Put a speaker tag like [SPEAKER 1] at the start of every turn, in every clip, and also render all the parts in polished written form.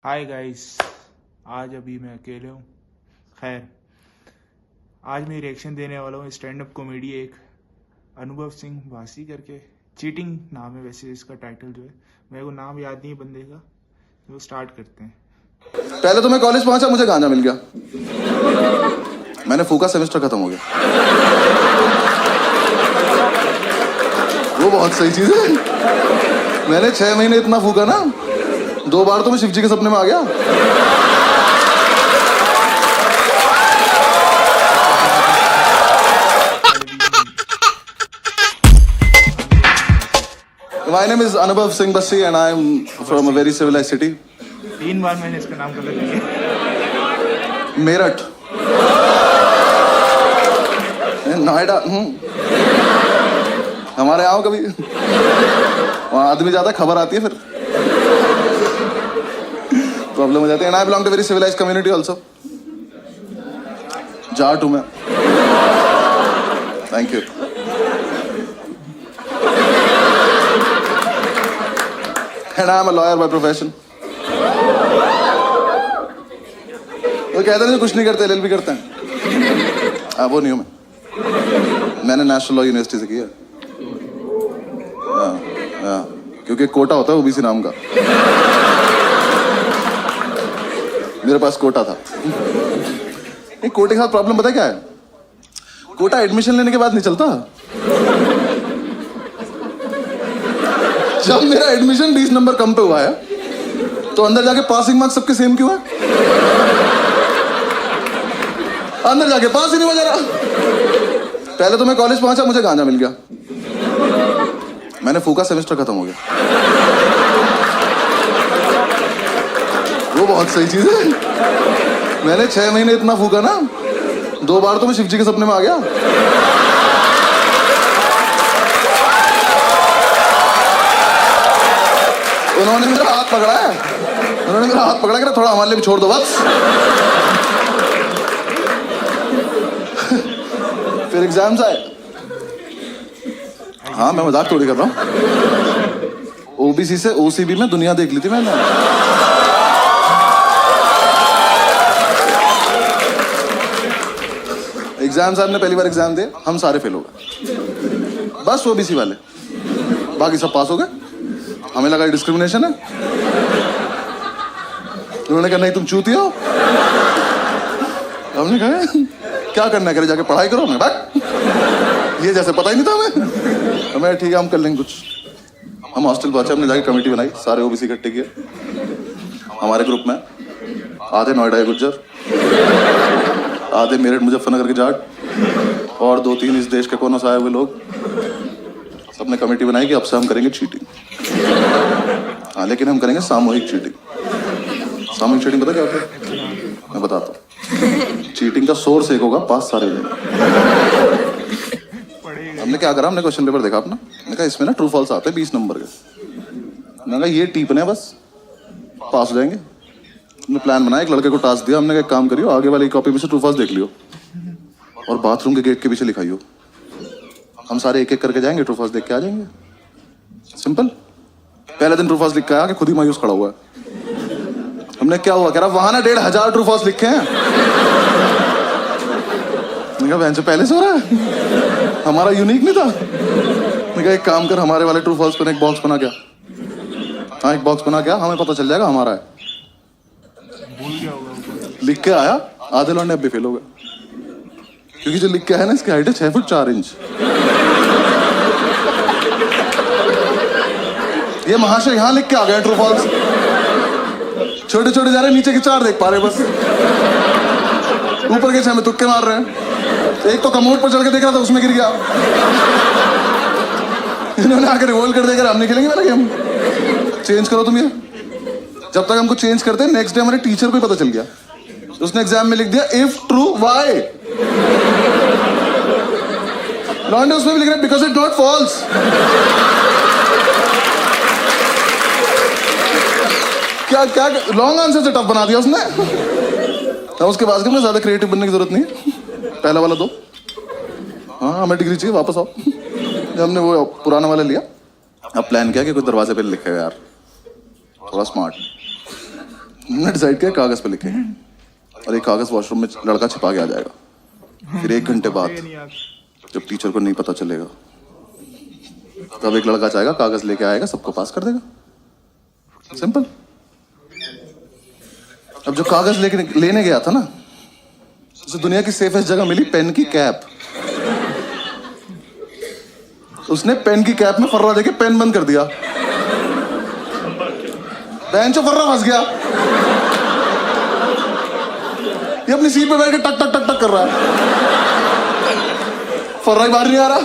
[SPEAKER 1] Hi guys. आज अभी मैं अकेले हूँ। खैर, आज मैं रिएक्शन देने वाला हूँ स्टैंड अप कॉमेडी एक अनुभव सिंह भासी करके। चीटिंग नाम है वैसे इसका टाइटल जो है, मेरे को नाम याद नहीं है बंदे का। तो स्टार्ट करते हैं।
[SPEAKER 2] पहले तो मैं कॉलेज पहुंचा, मुझे गांजा मिल गया। मैंने फूका, सेमेस्टर खत्म हो गया। वो बहुत सही चीज है। मैंने 6 महीने इतना फूका ना, 2 बार तो मैं शिव जी के सपने में आ गया। My name is Anubhav Singh Bassi and I am from a very civilized city.
[SPEAKER 1] 3 बार मैंने इसका नाम गलत लिया।
[SPEAKER 2] मेरठ, नोएडा। हमारे आओ कभी, वहाँ आदमी ज्यादा, खबर आती है फिर प्रॉब्लम हो जाती है। And I belong to very civilised community also. Jat हूं मैं। Thank you. And I am a lawyer by profession. वो कहते हैं कुछ नहीं करते, एलएलबी करते हैं। वो नहीं हूं मैं। मैंने नेशनल लॉ यूनिवर्सिटी से किया। क्योंकि कोटा होता है ओबीसी नाम का, मेरे पास कोटा था। एक कोटे के साथ प्रॉब्लम पता क्या है? कोटा एडमिशन लेने के बाद नहीं चलता। जब मेरा एडमिशन 20 नंबर कम पे हुआ है, तो अंदर जाके पासिंग मार्क्स सबके सेम क्यों है? अंदर जाके पास ही नहीं हो जा रहा। पहले तो मैं कॉलेज पहुंचा, मुझे गांजा मिल गया। मैंने फूका, सेमेस्टर खत्म हो गया। वो बहुत सही चीज है। मैंने 6 महीने इतना फूका ना, 2 बार तो मैं शिव जी के सपने में आ गया। उन्होंने मेरा हाथ पकड़ा है, उन्होंने मेरा हाथ पकड़ा कि थोड़ा हमारे लिए भी छोड़ दो बस। फिर एग्जाम्स आए। हाँ, मैं मजाक थोड़ी कर रहा हूँ। ओबीसी से ओसीबी में दुनिया देख ली थी मैंने। एग्जाम साहब ने पहली बार एग्जाम दिए, हम सारे फेल हो गए, बस ओबीसी वाले, बाकी सब पास हो गए। हमें लगा डिस्क्रिमिनेशन है। उन्होंने कहा नहीं तुम चूतिए हो। हमने कहा क्या करना करे, जाके पढ़ाई करो। मैं ये जैसे पता ही नहीं था हमें। ठीक है, हम कर लेंगे कुछ। हम हॉस्टल पहुंचे, हमने जाके कमेटी बनाई, सारे ओबीसी इकट्ठे किए। हमारे ग्रुप में आधे नोएडा गुज्जर, आधे मेरठ मुजफ्फरनगर के जाट, और 2-3 इस देश के कोनों से आए हुए लोग। सबने कमेटी बनाई कि अब से हम करेंगे चीटिंग। हाँ, लेकिन हम करेंगे सामूहिक चीटिंग। सामूहिक चीटिंग पता क्या होता है? मैं बताता हूँ। चीटिंग का सोर्स एक होगा, पास सारे लोग। हमने क्या करा, हमने क्वेश्चन पेपर देखा अपना। मैंने कहा इसमें ना ट्रू फॉल्स आते हैं 20 नंबर के। मैंने कहा ये टीपने बस, पास हो जाएंगे। हमने प्लान बनाया, एक लड़के को टास्क दिया। हमने कहा एक काम करियो, आगे वाली कॉपी में से ट्रू फॉल्स देख लियो और बाथरूम के गेट के पीछे लिखाइयो। हम सारे एक एक करके जाएंगे, ट्रू फॉल्स देख के आ जाएंगे। सिंपल। पहले दिन ट्रू फॉल्स लिख के आया कि खुद ही मायूस खड़ा हुआ है। हमने क्या हुआ, कह रहा वहां ना 1500 ट्रू फॉल्स लिखे हैं। मैंने कहा बहन से पहले से हो रहा है, हमारा यूनिक नहीं था। मैंने कहा एक काम कर, हमारे वाले ट्रू फॉल्स पर एक बॉक्स बना क्या। हाँ, एक बॉक्स बना क्या, हमें पता चल जाएगा हमारा है। लिख के आया, आधे लौंडे अब भी फेल हो गए, क्योंकि जो लिख के आया ना, इसकी हाइट है 6 फुट 4 इंच। ये महाशय यहां लिख के आ गया ट्रू फॉल्स। छोटे छोटे जा रहे, नीचे के 4 देख पा रहे बस, ऊपर के 6 में तुक्के मार रहे हैं। एक तो कमोड पर चढ़ के देख रहा था, उसमें गिर गया। इन्होंने आकर रिवोल्व कर देकर हम नहीं खेलेंगे वाला गेम, चेंज करो तुम ये। जब तक हमको चेंज करते, नेक्स्ट डे हमारे टीचर को ही पता चल गया। उसने एग्जाम में लिख दिया इफ ट्रू वाई। लॉन्डे उसमें भी लिख रहा है बिकॉज इट नॉट फॉल्स। क्या क्या लॉन्ग आंसर से टफ बना दिया उसने। उसके बाद में ज्यादा क्रिएटिव बनने की जरूरत नहीं है। पहला वाला 2। हाँ, हमें डिग्री चाहिए, वापस आओ। हमने वो पुराना वाला लिया, अब प्लान किया कि कुछ दरवाजे पे लिखेगा यार, थोड़ा स्मार्ट। हमने डिसाइड किया कागज पे लिखेंगे और एक कागज वॉशरूम में लड़का छिपा के आ जाएगा। फिर 1 घंटे बाद जब टीचर को नहीं पता चलेगा तब एक लड़का चाहेगा कागज लेके आएगा, सबको पास कर देगा। सिंपल। अब जो कागज लेने गया था ना, उसे दुनिया की सेफेस्ट जगह मिली पेन की कैप। उसने पेन की कैप में फर्रा देके पेन बंद कर दिया। बेंचो फर्रा फंस गया। ये अपनी सीट पे बैठ के टक टक टक टक कर रहा है, फर्रा ही बाहर नहीं आ रहा।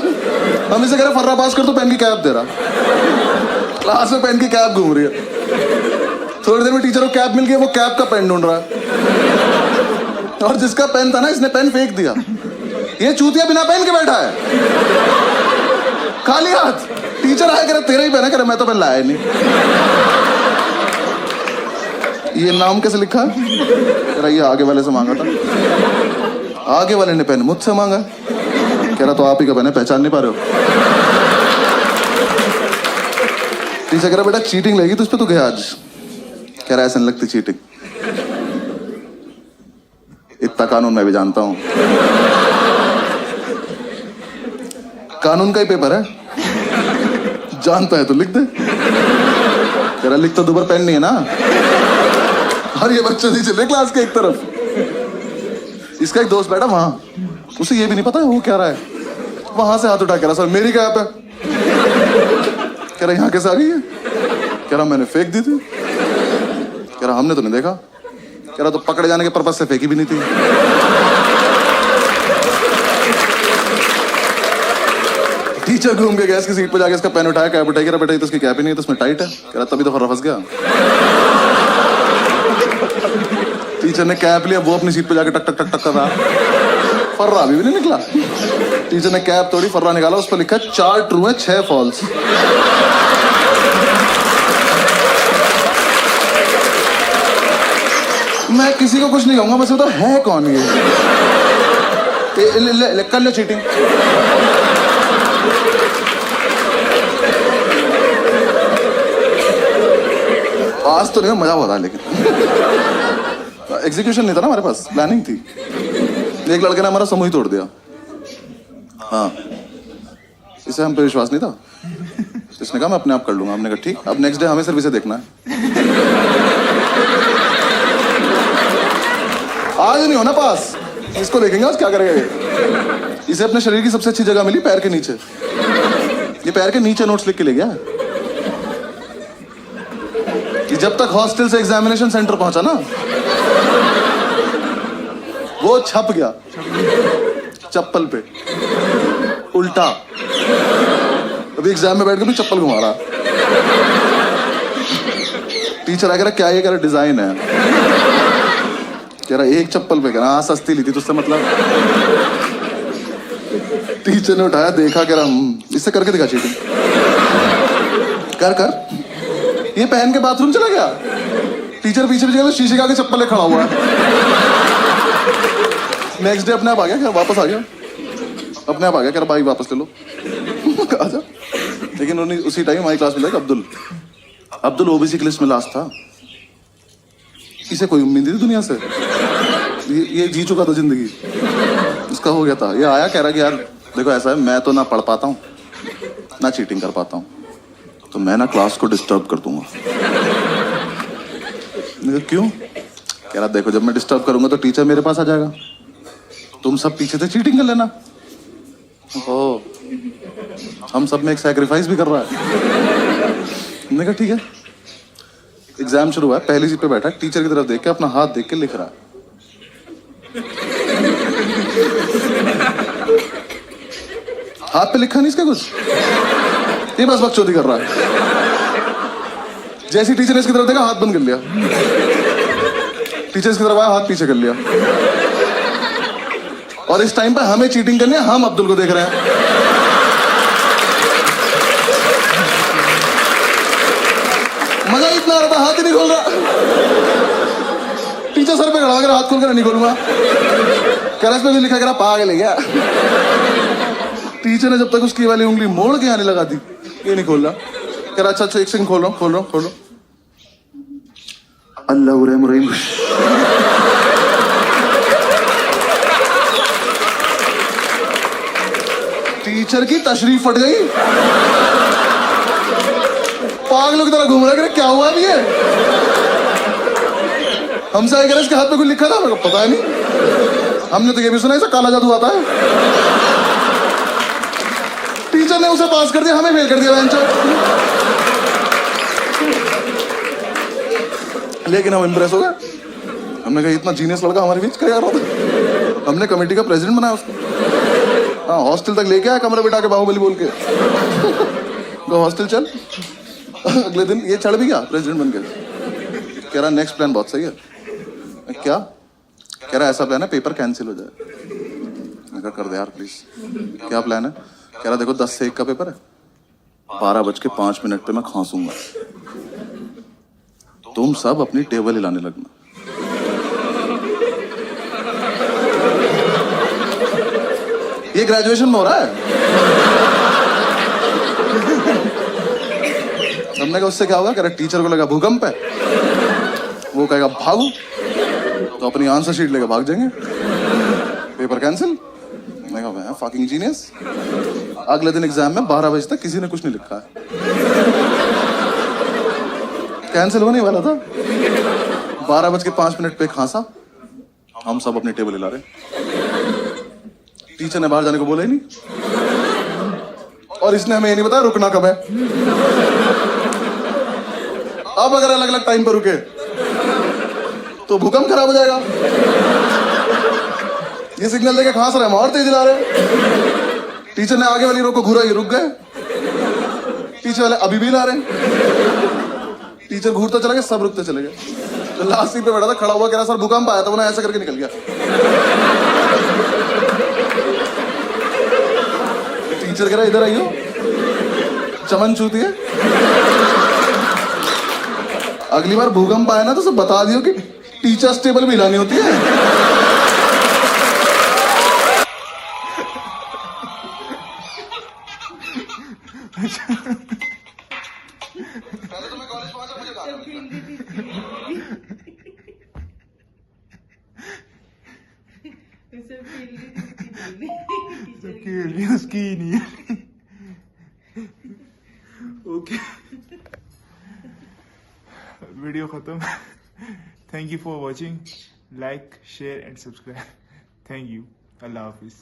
[SPEAKER 2] हम इसे कह रहे फर्रा पास कर तो पेन की कैप दे रहा। क्लास में पेन की कैप घूम रही है। थोड़ी देर में टीचर को कैप मिल गई, वो कैप का पेन ढूंढ रहा है और जिसका पेन था ना, इसने पेन फेंक दिया। ये चूतिया बिना पेन के बैठा है, खाली हाथ। टीचर आया, कह रहा तेरा ही पेन है। कह रहा मैं तो पेन लाया नहीं। ये नाम कैसे लिखा है? कह रहा ये आगे वाले से मांगा था। आगे वाले ने पेन मुझसे मांगा। कह रहा तो आप ही का पेन है, पहचान नहीं पा रहे हो। टीचर कह रहा बेटा चीटिंग लगी तुझ पे, तो गया आज। कह रहा ऐसे नहीं लगती चीटिंग, इतना कानून मैं भी जानता हूं। कानून का ही पेपर है, जानता है तो लिख दे। कह रहा लिख तो दो, पर पेन नहीं है ना। और ये बच्चे नहीं चले क्लास के एक तरफ। इसका एक दोस्त बैठा वहां, उसे ये भी नहीं पता है वो क्या रहा है। वहां से हाथ उठा, कह रहा सर मेरी कैप है। कह रहा यहाँ कैसे आ गई है? कह रहा मैंने फेंक दी थी। कह रहा हमने तो नहीं देखा। कह रहा तो पकड़े जाने के पर्पज से फेंकी भी नहीं थी। टीचर घूम के गया इसकी सीट पे जाके, इसका पेन उठाया, कैप उठाई। कह रहा बेटा ये तो इसकी कैप ही नहीं है, तो इसमें टाइट है। कह रहा तभी तो फर्रा फंस गया। टीचर ने कैप लिया, वो अपनी सीट पे जाके टक टक टक टक कर रहा। फर्रा अभी भी नहीं निकला। टीचर ने कैप तोड़ी, फर्रा निकाला, उस पर लिखा 4 ट्रू है 6 फॉल्स। मैं किसी को कुछ नहीं कहूंगा, बस तो है कौन ये? ले, कर लो चीटिंग। आज तो नहीं, मजा हो रहा है, लेकिन एग्जीक्यूशन नहीं था ना हमारे पास, प्लानिंग थी। एक लड़के ने हमारा समूह ही तोड़ दिया। हाँ, इसे हम पे विश्वास नहीं था। इसने कहा मैं अपने आप कर लूंगा। हमने कहा ठीक। अब नेक्स्ट डे हमें सिर्फ इसे देखना है। आज नहीं होना पास, इसको देखेंगे आज क्या करेगा ये। इसे अपने शरीर की सबसे अच्छी जगह मिली, पैर के नीचे। ये पैर के नीचे नोट्स लिख के ले गया। कि जब तक हॉस्टल से एग्जामिनेशन सेंटर पहुंचा ना, वो छप गया चप्पल पे उल्टा। अभी एग्जाम में बैठ के भी चप्पल घुमा रहा। टीचर आ कह रहा क्या ये? कह रहा डिजाइन है। कह रहा एक चप्पल पे। कह रहा हाँ सस्ती ली थी तुझसे मतलब। टीचर ने उठाया, देखा, कह रहा इससे करके दिखा चीटिंग। कर ये पहन के बाथरूम चला गया। टीचर पीछे पीछे शीशे के आगे चप्पल ले खड़ा हुआ है। नेक्स्ट डे अपने आप आ गया, क्या वापस आ गया, अपने आप आ गया। कह रहा भाई वापस ले लो। आजा। लेकिन उन्हें उसी टाइम हमारी क्लास में लगा अब्दुल ओबीसी की लिस्ट में लास्ट था। इसे कोई उम्मीद नहीं थी दुनिया से। ये जी चुका था जिंदगी, उसका हो गया था। ये आया, कह रहा कि यार देखो ऐसा है, मैं तो ना पढ़ पाता हूँ ना चीटिंग कर पाता हूँ, तो मैं ना क्लास को डिस्टर्ब कर दूंगा। क्यों? कह रहा देखो जब मैं डिस्टर्ब करूंगा तो टीचर मेरे पास आ जाएगा, तुम सब पीछे से चीटिंग कर लेना। ओ, हम सब में एक सैक्रिफाइस भी कर रहा है। मैंने कहा ठीक है। एग्जाम शुरू हुआ है, पहली सीट पे बैठा है, टीचर की तरफ देख के अपना हाथ देख के लिख रहा है। हाथ पे लिखा नहीं इसका कुछ, ये बस बकचोदी कर रहा है। जैसे टीचर ने इसकी तरफ देखा, हाथ बंद कर लिया। टीचर इसकी तरफ आया, हाथ पीछे कर लिया। और इस टाइम पे हमें चीटिंग करनी है, हम अब्दुल को देख रहे हैं। मजा इतना आ रहा था, हाथ ही नहीं खोल रहा। टीचर सर पे खड़ा कर हाथ खोल कर नहीं खोलूंगा। करस पे भी लिखा करा, पागल है क्या? टीचर ने जब तक उसकी वाली उंगली मोड़ के आने लगा दी, ये नहीं खोल रहा। कह रहा अच्छा एक सेकंड खोल रहा हूँ। अल्लाह रहम रहीम। टीचर की तशरीफ फट गई, पागलों की तरह घूम रहा है, क्या हुआ अभी ये? हमसे आए, इसके हाथ में कुछ लिखा था, मेरे को पता नहीं, हमने तो ये भी सुना इसे काला जादू आता है। टीचर ने उसे पास कर दिया, हमें फेल कर दिया बेंचर। लेकिन हम इंप्रेस हो गए, हमने कहा इतना जीनियस लड़का हमारे बीच क्या रहा था। हमने कमेटी का प्रेसिडेंट बनाया उसको। हाँ, हॉस्टल तक लेके आया, कमरा बिठा के बाहुबली बोल के तो हॉस्टल चल। अगले दिन ये चढ़ भी गया प्रेसिडेंट बन के। कह रहा नेक्स्ट प्लान बहुत सही है। क्या? कह रहा ऐसा प्लान है पेपर कैंसिल हो जाए। मैं कहा कर दे यार प्लीज। क्या प्लान है? कह रहा देखो 10 से 1 का पेपर है, 12:05 पे मैं खांसूंगा, तुम सब अपनी टेबल हिलाने लगना। ये ग्रेजुएशन में हो रहा है। हमने कहा उससे क्या होगा? कह रहा टीचर को लगा भूकंप है, वो कहेगा भागो, तो अपनी आंसर शीट लेकर भाग जाएंगे, पेपर कैंसिल। मैं कहा फकिंग जीनियस। अगले दिन एग्जाम में 12 बजे तक किसी ने कुछ नहीं लिखा है, कैंसिल होने वाला था। 12:05 पे खांसा, हम सब अपनी टेबल हिला रहे। टीचर ने बाहर जाने को बोला ही नहीं, और इसने हमें ये नहीं बताया रुकना कब है। अब अगर अलग अलग टाइम पर रुके तो भूकंप खराब हो जाएगा। ये सिग्नल देके खांस रहे, हम और तेज हिला रहे। टीचर ने आगे वाली रो को घूरा, ये रुक गए। पीछे वाले अभी भी हिला रहे। टीचर घूरता चला गया, सब रुकते चले गए। तो लास्ट सीट पे बैठा था, खड़ा हुआ, कह रहा सर भूकंप आया था, वो ऐसा करके निकल गया। टीचर कह रहा इधर आइयो, चमन चूती है। अगली बार भूकंप आए ना तो सब बता दियो कि टीचर्स टेबल भी हिलानी होती है। पहले तो मैं कॉलेज पहुंचा, मुझे कहा
[SPEAKER 1] उसकी नहीं है। ओके, वीडियो खत्म। Thank you for watching, like share and subscribe. Thank you, Allah Hafiz.